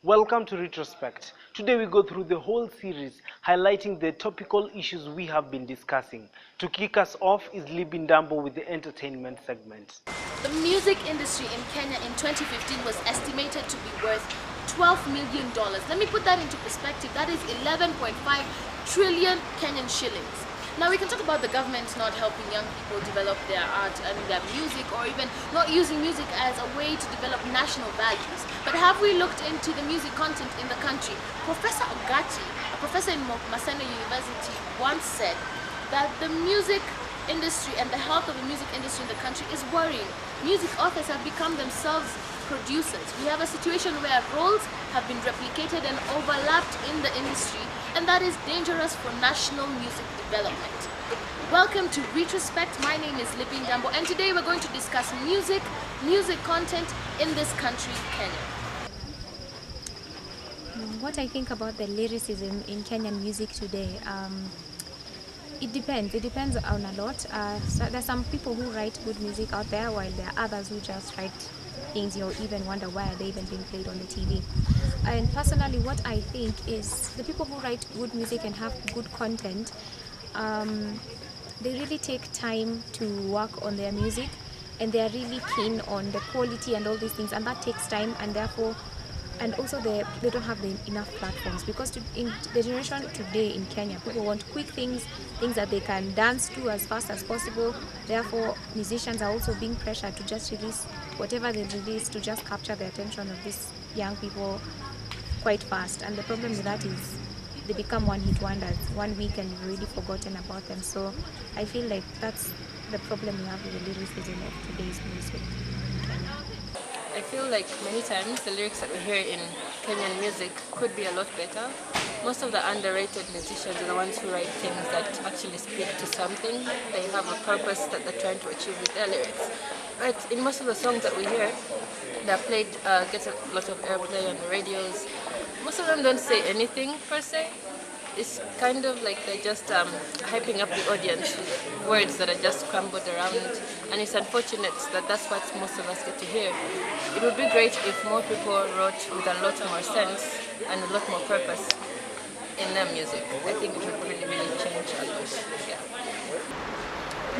Welcome to Retrospect. Today we go through the whole series, highlighting the topical issues we have been discussing. To kick us off is Libin Dambo with the entertainment segment. The music industry in Kenya in 2015 was estimated to be worth $12 million. Let me put that into perspective. That is 11.5 trillion Kenyan shillings. Now we can talk about the government not helping young people develop their art and their music, or even not using music as a way to develop national values. But have we looked into the music content in the country? Professor Ogati, a professor in Maseno University, once said that the music industry and the health of the music industry in the country is worrying. Music authors have become themselves producers. We have a situation where roles have been replicated and overlapped in the industry, and that is dangerous for national music development. Welcome to Retrospect. My name is Libin Dambo, and today we're going to discuss music content in this country, Kenya. What I think about the lyricism in Kenyan music today, it depends on a lot. So there's some people who write good music out there, while there are others who just write things you'll even wonder why are they even being played on the TV. And personally, what I think is the people who write good music and have good content, they really take time to work on their music, and they are really keen on the quality and all these things, and that takes time, and therefore, and also they don't have enough platforms, because in the generation today in Kenya, people want quick things that they can dance to as fast as possible. Therefore, musicians are also being pressured to just release whatever they release to just capture the attention of these young people quite fast. And the problem with that is they become one-hit wonders. 1 week and you've already forgotten about them. So I feel like that's the problem we have with the lyricism of today's music. I feel like many times the lyrics that we hear in Kenyan music could be a lot better. Most of the underrated musicians are the ones who write things that actually speak to something. They have a purpose that they're trying to achieve with their lyrics. But in most of the songs that we hear, they're played, get a lot of airplay on the radios. Most of them don't say anything per se. It's kind of like they're just hyping up the audience with words that are just crumbled around, and it's unfortunate that that's what most of us get to hear. It would be great if more people wrote with a lot more sense and a lot more purpose in their music. I think it would really change a lot. Yeah.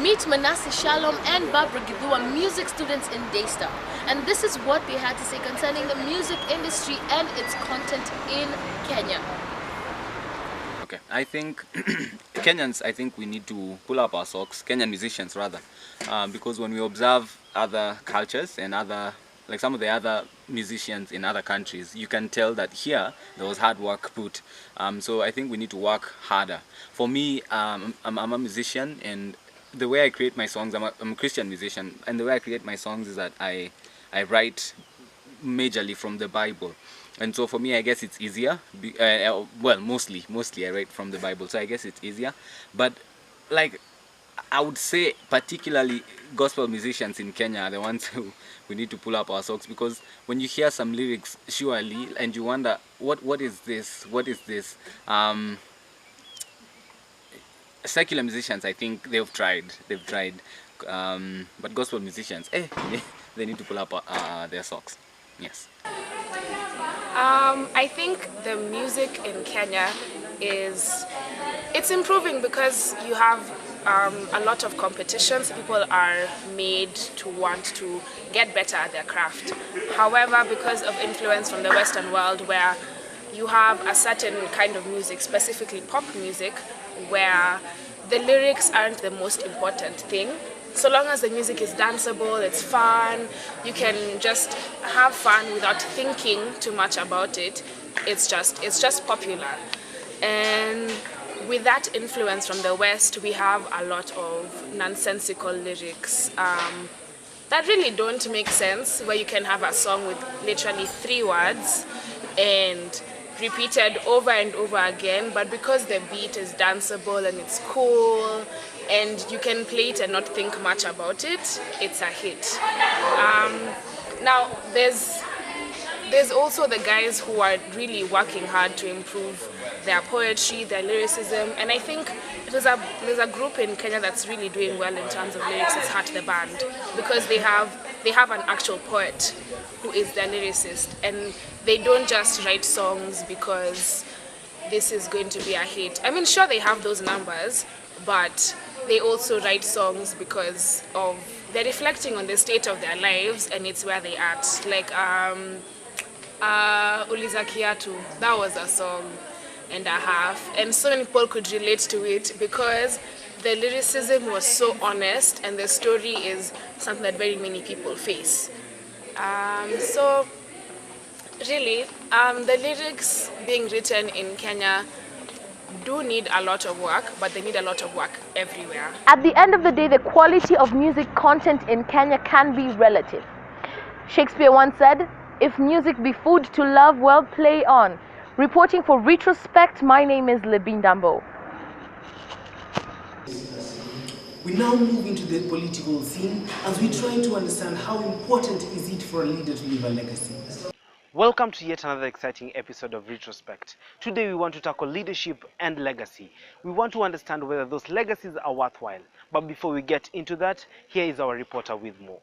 Meet Manasseh Shalom and Barbara Gidua, music students in Daystar. And this is what they had to say concerning the music industry and its content in Kenya. Okay, I think Kenyans, we need to pull up our socks, Kenyan musicians rather, because when we observe other cultures and some of the other musicians in other countries, you can tell that here there was hard work put. So I think we need to work harder. For me, I'm a musician, and the way I create my songs, I'm a Christian musician, and the way I create my songs is that I write majorly from the Bible. And so for me, I guess it's easier. Mostly I write from the Bible, so I guess it's easier. But I would say particularly gospel musicians in Kenya are the ones who we need to pull up our socks, because when you hear some lyrics, surely, and you wonder, what is this? What is this? Secular musicians, I think they've tried. But gospel musicians, they need to pull up their socks. Yes. I think the music in Kenya it's improving because you have a lot of competitions. People are made to want to get better at their craft. However, because of influence from the Western world, where you have a certain kind of music, specifically pop music, where the lyrics aren't the most important thing. So long as the music is danceable, it's fun, you can just have fun without thinking too much about it. It's just popular. And with that influence from the West, we have a lot of nonsensical lyrics that really don't make sense, where you can have a song with literally 3 words and repeated over and over again, but because the beat is danceable and it's cool and you can play it and not think much about it, it's a hit. Now there's also the guys who are really working hard to improve their poetry, their lyricism, and I think there's a group in Kenya that's really doing well in terms of lyrics. It's Heart the Band, because they have they have an actual poet who is their lyricist, and they don't just write songs because this is going to be a hit. I mean, sure, they have those numbers, but they also write songs because of they're reflecting on the state of their lives, and it's where they at. Like Uliza Kiatu, that was a song and a half, and so many people could relate to it because the lyricism was so honest, and the story is something that very many people face. So really, the lyrics being written in Kenya do need a lot of work, but they need a lot of work everywhere. At the end of the day, the quality of music content in Kenya can be relative. Shakespeare once said, "If music be food to love, well, play on." Reporting for Retrospect, my name is Libin Dambo. We now move into the political scene as we try to understand how important is it for a leader to leave a legacy. Welcome to yet another exciting episode of Retrospect. Today we want to tackle leadership and legacy. We want to understand whether those legacies are worthwhile. But before we get into that, here is our reporter with more.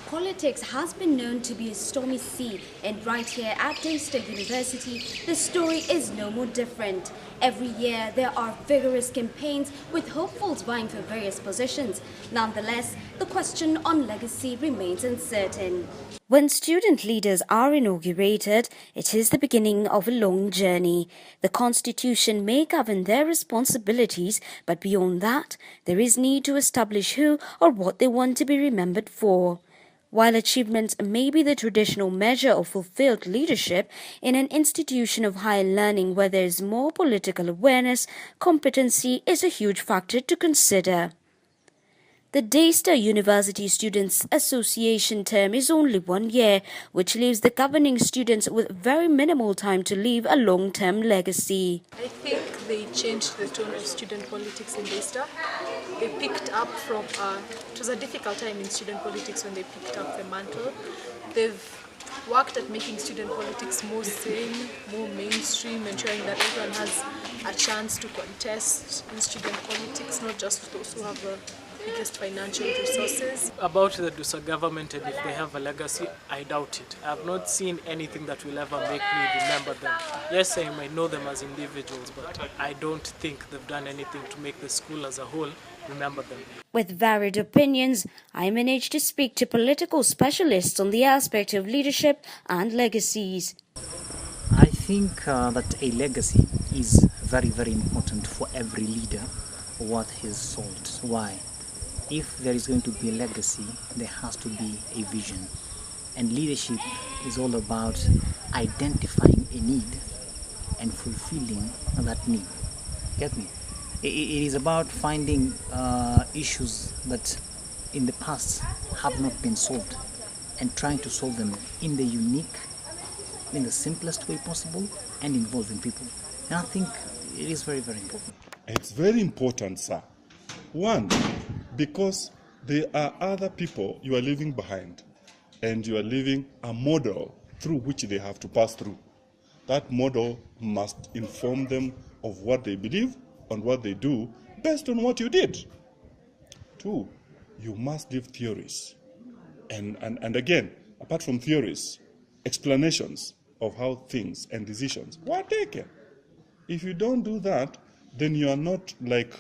Politics has been known to be a stormy sea, and right here at Daystar University, the story is no more different. Every year, there are vigorous campaigns with hopefuls vying for various positions. Nonetheless, the question on legacy remains uncertain. When student leaders are inaugurated, it is the beginning of a long journey. The Constitution may govern their responsibilities, but beyond that, there is need to establish who or what they want to be remembered for. While achievements may be the traditional measure of fulfilled leadership, in an institution of higher learning where there is more political awareness, competency is a huge factor to consider. The Daystar University Students Association term is only 1 year, which leaves the governing students with very minimal time to leave a long-term legacy. I think they changed the tone of student politics in Daystar. They picked up from, it was a difficult time in student politics when they picked up the mantle. They've worked at making student politics more sane, more mainstream, ensuring that everyone has a chance to contest in student politics, not just those who have the biggest financial resources. About the Dusa government and if they have a legacy, I doubt it. I have not seen anything that will ever make me remember them. Yes, I might know them as individuals, but I don't think they've done anything to make the school as a whole remember them. With varied opinions, I managed to speak to political specialists on the aspect of leadership and legacies. I think that a legacy is very, very important for every leader worth his salt. Why? If there is going to be a legacy, there has to be a vision. And leadership is all about identifying a need and fulfilling that need. Get me? It is about finding issues that in the past have not been solved and trying to solve them in the unique, in the simplest way possible and involving people. And I think it is very, very important. It's very important, sir. One, because there are other people you are leaving behind, and you are leaving a model through which they have to pass through. That model must inform them of what they believe and what they do based on what you did. Two, you must leave theories. And again, apart from theories, explanations of how things and decisions were taken. If you don't do that, then you are not like,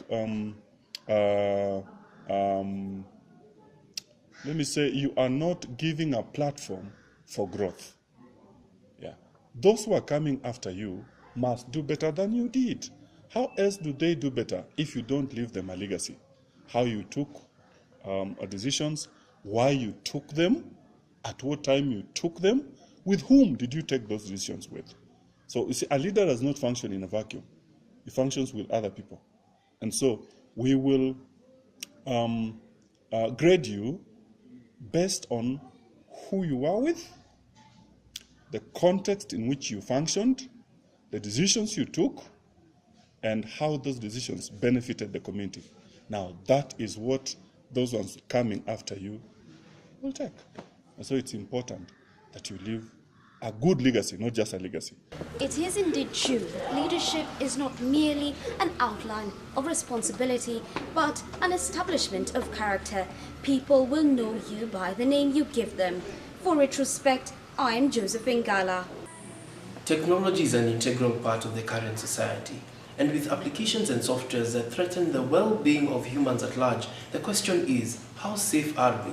let me say, you are not giving a platform for growth. Yeah. Those who are coming after you must do better than you did. How else do they do better if you don't leave them a legacy? How you took decisions, why you took them, at what time you took them, with whom did you take those decisions with? So you see, a leader does not function in a vacuum. He functions with other people. And so we will grade you based on who you are with, the context in which you functioned, the decisions you took, and how those decisions benefited the community. Now, that is what those ones coming after you will take. And so it's important that you leave a good legacy, not just a legacy. It is indeed true that leadership is not merely an outline of responsibility, but an establishment of character. People will know you by the name you give them. For retrospect, I am Josephine Gala. Technology is an integral part of the current society, and with applications and softwares that threaten the well-being of humans at large, the question is, how safe are we?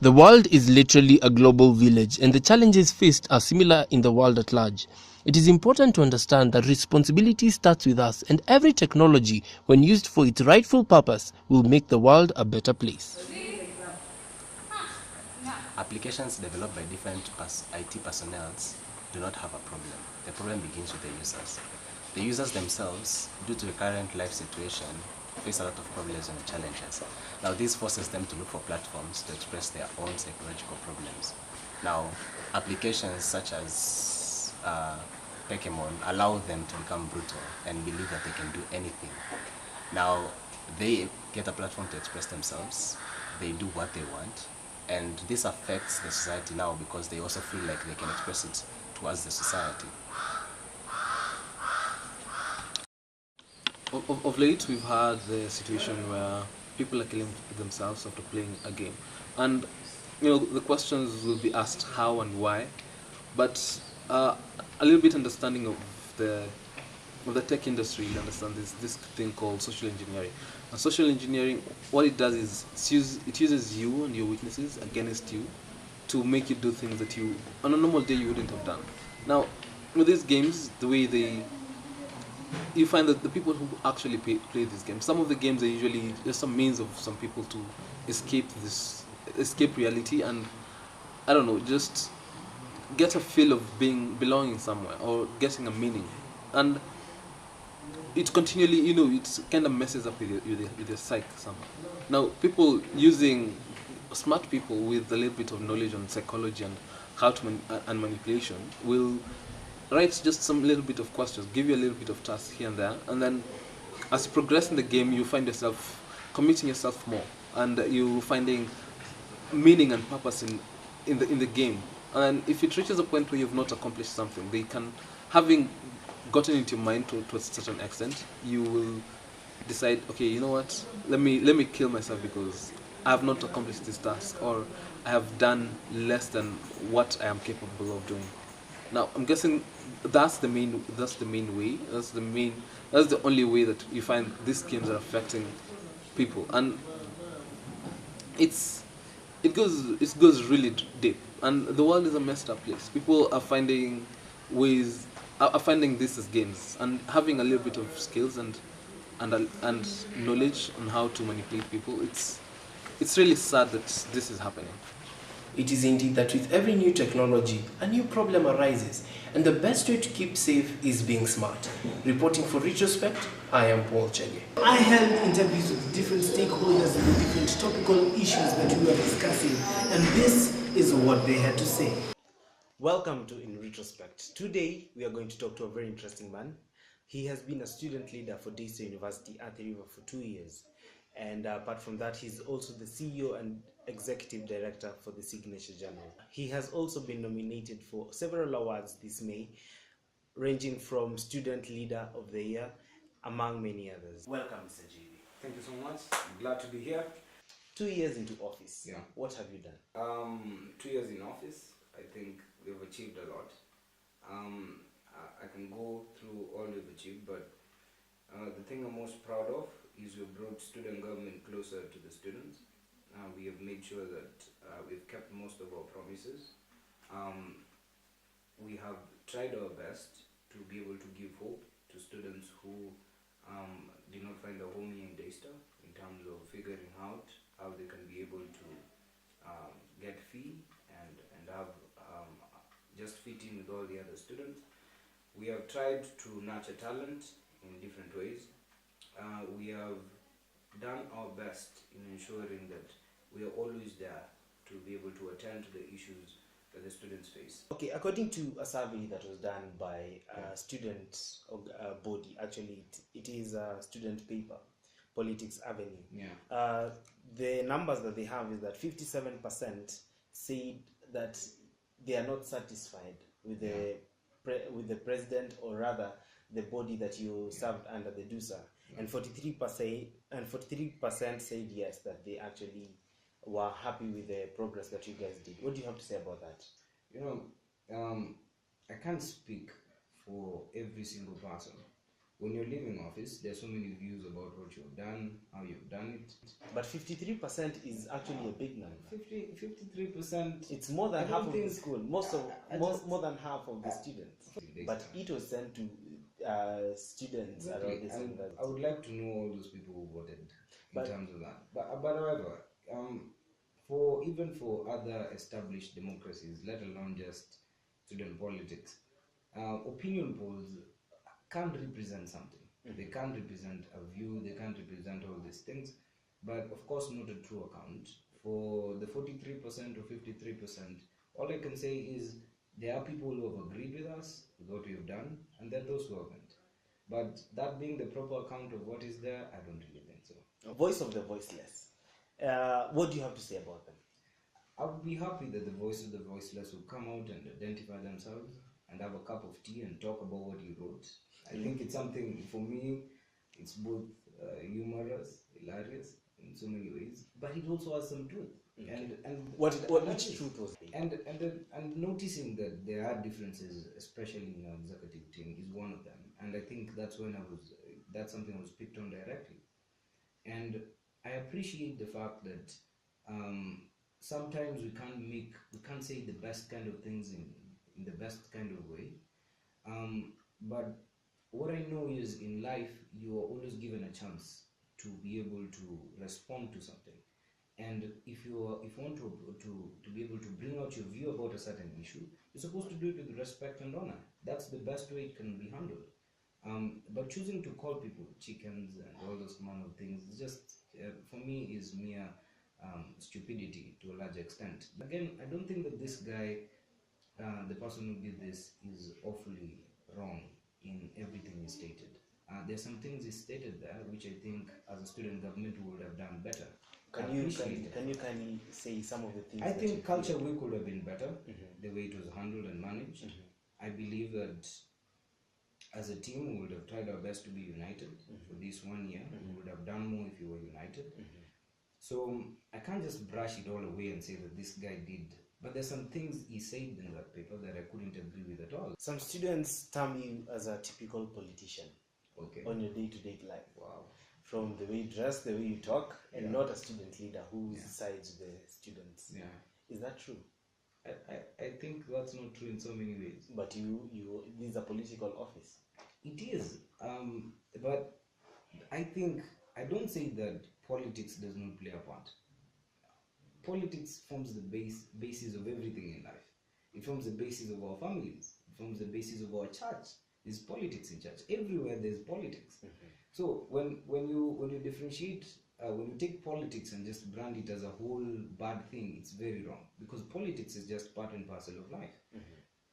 The world is literally a global village, and the challenges faced are similar in the world at large. It is important to understand that responsibility starts with us, and every technology, when used for its rightful purpose, will make the world a better place. Applications developed by different IT personnel do not have a problem. The problem begins with the users. The users themselves, due to the current life situation, face a lot of problems and challenges. Now this forces them to look for platforms to express their own psychological problems. Now applications such as Pokemon allow them to become brutal and believe that they can do anything. Now they get a platform to express themselves, they do what they want, and this affects the society now because they also feel like they can express it towards the society. Of late, we've had the situation where people are killing themselves after playing a game, and the questions will be asked how and why, but a little bit understanding of the tech industry, you understand this thing called social engineering. And social engineering, what it does is it uses you and your weaknesses against you to make you do things that you on a normal day you wouldn't have done. Now, with these games, the way you find that the people who actually play these games, some of the games are usually just a means of some people to escape reality and, I don't know, just get a feel of belonging somewhere or getting a meaning. And it continually, it kind of messes up with your psyche somehow. Now, smart people with a little bit of knowledge on psychology and how to and manipulation will write just some little bit of questions, give you a little bit of tasks here and there, and then as you progress in the game, you find yourself committing yourself more, and you finding meaning and purpose in the game. And if it reaches a point where you've not accomplished something, having gotten into your mind to a certain extent, you will decide, okay, you know what, let me kill myself because I have not accomplished this task, or I have done less than what I am capable of doing. Now, I'm guessing that's the only way that you find these games are affecting people, and it goes really deep, and the world is a messed up place. People are finding this as games, and having a little bit of skills and knowledge on how to manipulate people. It's really sad that this is happening. It is indeed that with every new technology, a new problem arises, and the best way to keep safe is being smart. Reporting for Retrospect, I am Paul Chege. I held interviews with different stakeholders on different topical issues that we were discussing, and this is what they had to say. Welcome to In Retrospect. Today, we are going to talk to a very interesting man. He has been a student leader for Daystar University at the River for 2 years. And apart from that, he's also the CEO and Executive Director for the Signature Journal. He has also been nominated for several awards this May, ranging from Student Leader of the Year, among many others. Welcome, Mr. JB. Thank you so much. I'm glad to be here. 2 years into office. Yeah. What have you done? 2 years in office, I think we've achieved a lot. I can go through all we've achieved, but the thing I'm most proud of is we've brought student government closer to the students. We have made sure that we've kept most of our promises. We have tried our best to be able to give hope to students who did not find a home here in Daystar, in terms of figuring out how they can be able to get fee and have just fit in with all the other students. We have tried to nurture talent in different ways. We have done our best in ensuring that we are always there to be able to attend to the issues that the students face. Okay, according to a survey that was done by a student body, actually it is a student paper, Politics Avenue. Yeah. The numbers that they have is that 57% said that they are not satisfied with the president, or rather the body that you served under, the DUSA, and 43% said yes, that they actually were happy with the progress that you guys did. What do you have to say about that? I can't speak for every single person. When you're leaving office, there's so many views about what you've done, how you've done it. But 53% is actually a big number. 53%. It's more than half of the school. More than half of the students. But it was sent to students around this university. I would like to know all those people who voted in terms of that. But however, even for other established democracies, let alone just student politics, opinion polls can't represent something. They can't represent a view, they can't represent all these things, but of course not a true account. For the 43% or 53%, all I can say is there are people who have agreed with us, with what we've done, and there are those who haven't. But that being the proper account of what is there, I don't really think so. A voice of the voiceless. What do you have to say about them? I would be happy that the voice of the voiceless will come out and identify themselves and have a cup of tea and talk about what you wrote. I think it's something, for me, it's both humorous, hilarious in so many ways, but it also has some truth. Okay. And which truth was it? And noticing that there are differences, especially in our executive team, is one of them. And I think that's something I was picked on directly. And I appreciate the fact that sometimes we can't say the best kind of things in the best kind of way. But what I know is in life, you are always given a chance to be able to respond to something. And if you want to be able to bring out your view about a certain issue, you're supposed to do it with respect and honor. That's the best way it can be handled. But choosing to call people chickens and all those kind of things, just for me is mere stupidity to a large extent. Again, I don't think that this guy, the person who did this, is awfully wrong in everything he stated. There's some things he stated there which I think as a student government we would have done better. Can you kindly say some of the things? I think Culture Week could have been better, the way it was handled and managed. I believe that as a team we would have tried our best to be united for this 1 year. We would have done more if we were united. So I can't just brush it all away and say that this guy did. But there's some things he said in that paper that I couldn't agree with at all. Some students term you as a typical politician on your day-to-day life. Wow. From the way you dress, the way you talk, and not a student leader who sides the students. Yeah. Is that true? I think that's not true in so many ways. But this is a political office. It is. But I don't say that politics does not play a part. Politics forms the basis of everything in life. It forms the basis of our families. It forms the basis of our church. There's politics in church. Everywhere there's politics. So when you differentiate, when you take politics and just brand it as a whole bad thing, it's very wrong, because politics is just part and parcel of life.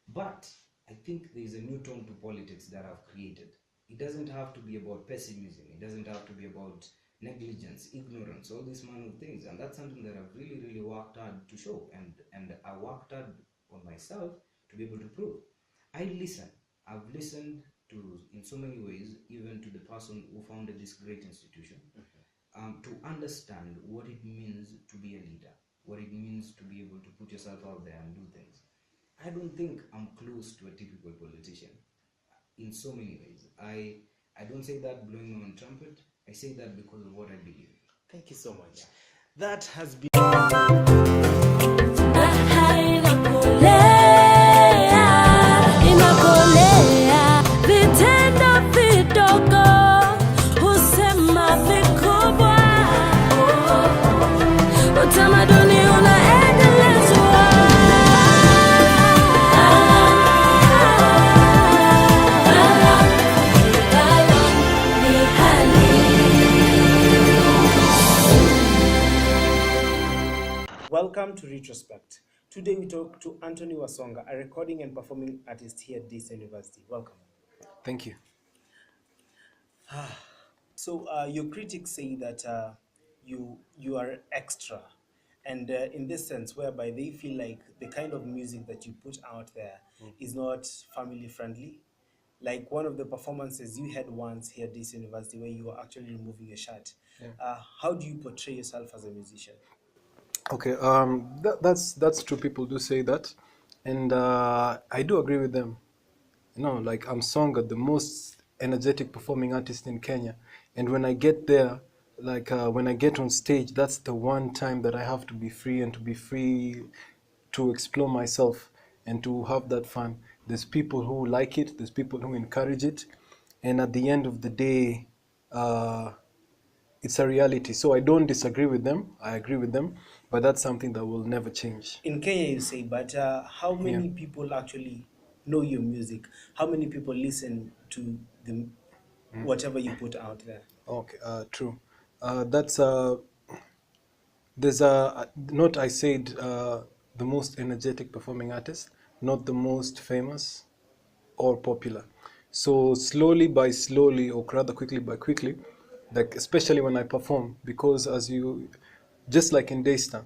But I think there's a new tone to politics that I've created. It doesn't have to be about pessimism. It doesn't have to be about negligence, ignorance, all these kind of things. And that's something that I've really, really worked hard to show. And I worked hard on myself to be able to prove. I listen. I've listened to, in so many ways, even to the person who founded this great institution, to understand what it means to be a leader, what it means to be able to put yourself out there and do things. I don't think I'm close to a typical politician in so many ways. I don't say that blowing my own trumpet. I say that because of what I believe. Thank you so much. That has been... Welcome to Retrospect. Today we talk to Anthony Wasonga, a recording and performing artist here at Daystar University. Welcome. Thank you. So your critics say that you are extra, And in this sense, whereby they feel like the kind of music that you put out there is not family friendly. Like one of the performances you had once here at this university where you were actually removing your shirt. Yeah. How do you portray yourself as a musician? Okay, that's true. People do say that, and I do agree with them. You know, like I'm Songa, the most energetic performing artist in Kenya, and when I get there, like when I get on stage, that's the one time that I have to be free and to be free to explore myself and to have that fun. There's people who like it, there's people who encourage it, and at the end of the day, it's a reality. So I don't disagree with them. I agree with them, but that's something that will never change. In Kenya, you say, but how many people actually know your music? How many people listen to the whatever you put out there? Okay, true. That's there's not I said the most energetic performing artist, not the most famous or popular. So slowly by slowly, or rather quickly by quickly, like especially when I perform, because just like in Daystar,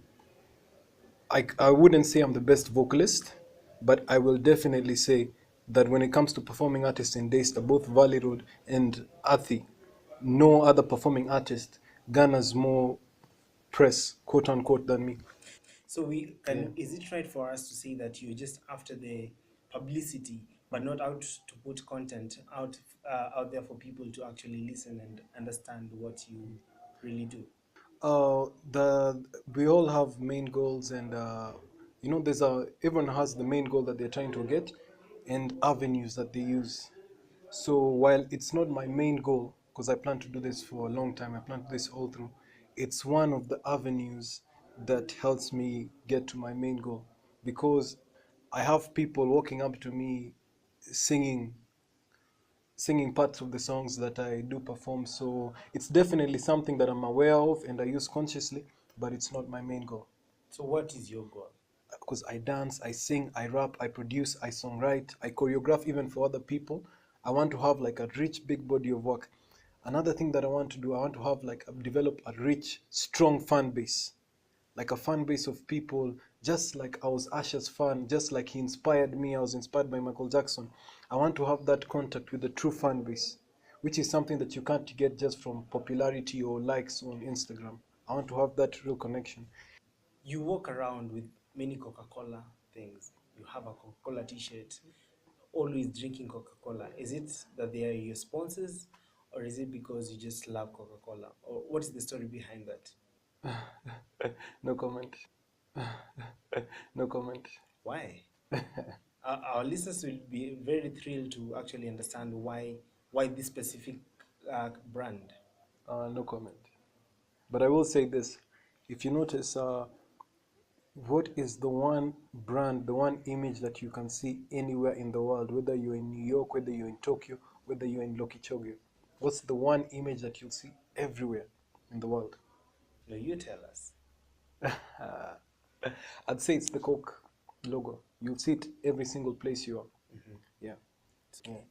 I wouldn't say I'm the best vocalist, but I will definitely say that when it comes to performing artists in Daystar, both Valley Road and Athi, no other performing artist garners more press, quote unquote, than me. So is it right for us to say that you're just after the publicity, but not out to put content out there for people to actually listen and understand what you really do? We all have main goals, and everyone has the main goal that they're trying to get, and avenues that they use. So while it's not my main goal, because I plan to do this for a long time, I plan to do this all through, it's one of the avenues that helps me get to my main goal, because I have people walking up to me singing parts of the songs that I do perform. So it's definitely something that I'm aware of and I use consciously, but it's not my main goal. So what is your goal? Because I dance, I sing, I rap, I produce, I songwrite, I choreograph even for other people. I want to have like a rich, big body of work. Another thing that I want to do, I want to have develop a rich, strong fan base. Like a fan base of people, just like I was Usher's fan, just like he inspired me, I was inspired by Michael Jackson. I want to have that contact with the true fan base, which is something that you can't get just from popularity or likes on Instagram. I want to have that real connection. You walk around with many Coca-Cola things. You have a Coca-Cola t-shirt, always drinking Coca-Cola. Is it that they are your sponsors, or is it because you just love Coca-Cola? Or what is the story behind that? No comment. No comment. Why? Our listeners will be very thrilled to actually understand why this specific brand. No comment. But I will say this. If you notice, what is the one brand, the one image that you can see anywhere in the world, whether you're in New York, whether you're in Tokyo, whether you're in Lokichogyo? What's the one image that you'll see everywhere in the world? No, you tell us. I'd say it's the Coke logo. You'll see it every single place you are. Mm-hmm. Yeah. Okay.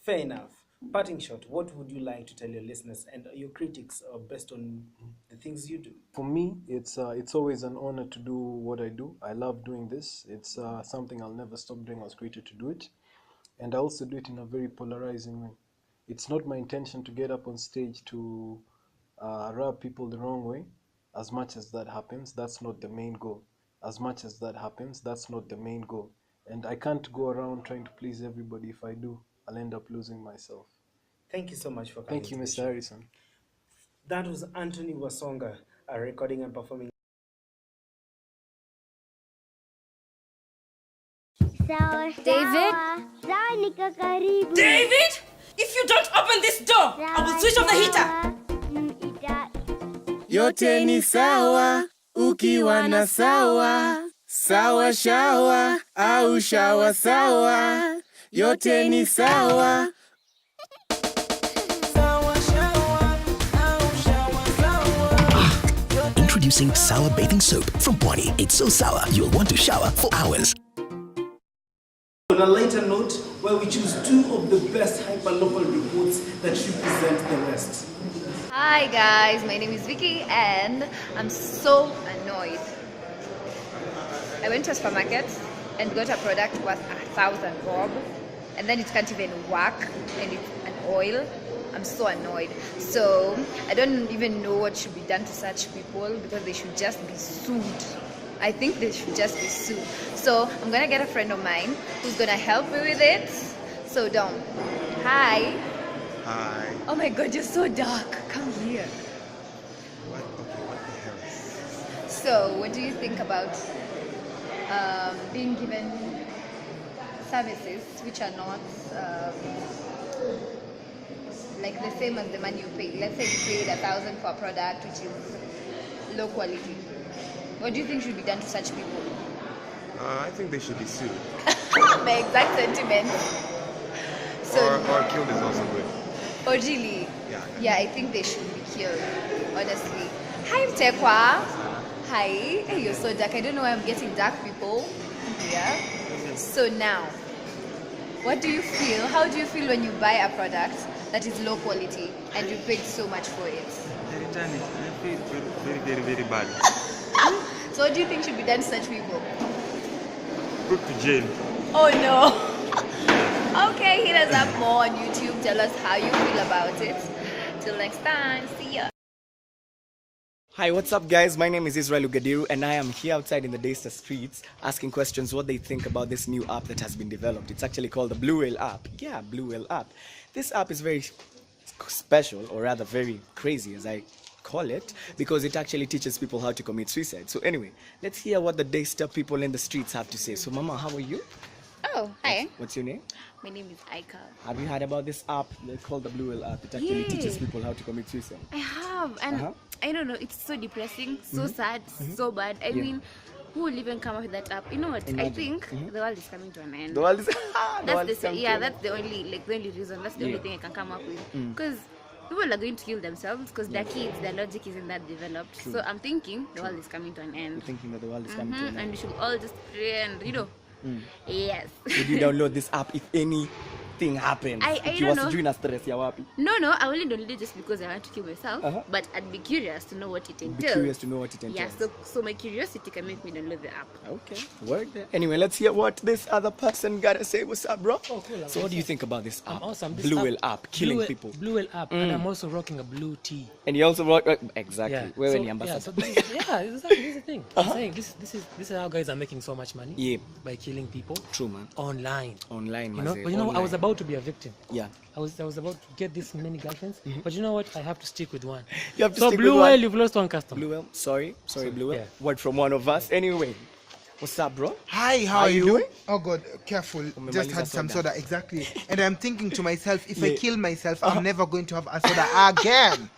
Fair enough. Parting shot, what would you like to tell your listeners and your critics based on the things you do? For me, it's always an honor to do what I do. I love doing this. It's something I'll never stop doing. I was created to do it. And I also do it in a very polarizing way. It's not my intention to get up on stage to rub people the wrong way. As much as that happens, that's not the main goal. As much as that happens, that's not the main goal. And I can't go around trying to please everybody. If I do, I'll end up losing myself. Thank you so much for coming. Thank you, Mr. Harrison. That was Anthony Wasonga, recording and performing. David? David! If you don't open this door, I will switch off the heater. Yote ni sawa, ukiwa na sawa, sawa shawa, au shawa sawa. Yote ni sawa. Introducing Sour Bathing Soap from Pwani. It's so sour, you'll want to shower for hours. On a lighter note, where we choose two of the best hyperlocal reports that represent the rest. Hi guys, my name is Vicky and I'm so annoyed I went to a supermarket and got a product worth 1,000 bob, and then it can't even work, and it's an oil. I'm so annoyed. So I don't even know what should be done to such people, because they should just be sued. I think they should just be sued. So I'm gonna get a friend of mine who's gonna help me with it. So Dom, hi. Hi. Oh my God, you're so dark. Come here. What the hell? So what do you think about being given services which are not like the same as the money you pay? Let's say you paid 1,000 for a product which is low quality. What do you think should be done to such people? I think they should be sued. My exact sentiment. So, or killed is also good. Oh really? Yeah, I think they should be killed, honestly. Hi Mtekwa. Hi. Hey, you're so dark. I don't know why I'm getting dark people here. So now, what do you feel? How do you feel when you buy a product that is low quality and you paid so much for it? They return it. They feel very bad. So what do you think should be done to such people? Put to jail. Oh no. Okay, hit us up more on YouTube. Tell us how you feel about it. Till next time, see ya. Hi, what's up guys? My name is Israel Ugadiru and I am here outside in the Daystar streets asking questions what they think about this new app that has been developed. It's actually called the Blue Whale app. Yeah, Blue Whale app. This app is very special, or rather very crazy as I call it, because it actually teaches people how to commit suicide. So anyway, let's hear what the Daystar people in the streets have to say. So Mama, how are you? Oh, hi. What's your name? My name is Aika. Have you heard about this app? They called the Blue Whale app. It actually teaches people how to commit suicide. I have, and I don't know, it's so depressing, so sad, so bad. I mean, who will even come up with that app? You know what? Imagine. I think the world is coming to an end. The world is that's the only reason. That's the only thing I can come up with. Because people are going to kill themselves because their kids, their logic isn't that developed. True. So I'm thinking the world is coming to an end. You're thinking that the world is coming to an end. And we should all just pray and yes. Would you download this app if anything happens? I you don't was know. doing a stress, ya wapi? No, I only downloaded it just because I want to kill myself. But I'd be curious to know what it entails. Be curious to know what it entails. Yeah, so my curiosity can make me download the app. Okay, word there. Anyway, let's hear what this other person gotta say. What's up, bro? Oh, cool. So what do you think about this app? I'm awesome. This Blue Whale app, killing people. Blue Whale app, and I'm also rocking a blue tea. And you also rock exactly. Yeah. We're So, the ambassador. so this is the thing. I'm saying this is how guys are making so much money. Yeah. By killing people. True, man. Online. Online, You know, man. but you know, I was about to be a victim. Yeah. I was about to get this many girlfriends, but you know what? I have to stick with one. You have to so stick Blue with one. Whale, you've lost one customer. Blue Whale, sorry, Blue Whale. Yeah. Word from one of us. Anyway, what's up, bro? Hi, how are you doing? Oh God, careful. Just had some soda. soda, exactly. And I'm thinking to myself, if Yeah. I kill myself, I'm never going to have a soda again.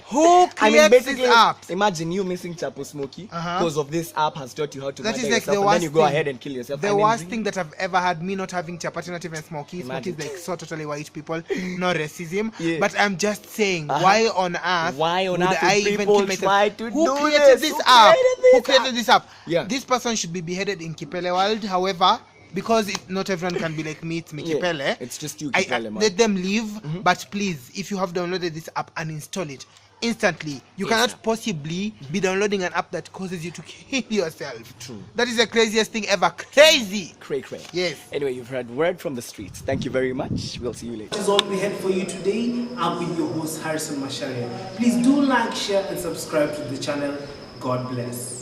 Who creates I mean, basically, this app? imagine you missing Chapo Smokey because of this app has taught you how to That murder is like yourself, the and worst then you go thing. ahead and kill yourself. The I mean, worst thing that I've ever had, me not having chapati, not even smoky. Smoky is Imagine. like so totally white people, no racism. Yeah. But I'm just saying, why on earth Why on would earth I would even people kill myself? try to Who do created this? this Who app? created Who this created app? this app? Yeah. This person should be beheaded in Kipele world. However, because not everyone can be like me, it's me Yeah. Kipele. It's just you, I Kipele, man. let them live, but please, if you have downloaded this app, uninstall it instantly. You cannot possibly be downloading an app that causes you to kill yourself. True. That is the craziest thing ever. Crazy. Cray. Yes. Anyway, you've heard word from the streets. Thank you very much. We'll see you later. That is all we had for you today. I've been your host, Harrison Masharia. Please do like, share, and subscribe to the channel. God bless.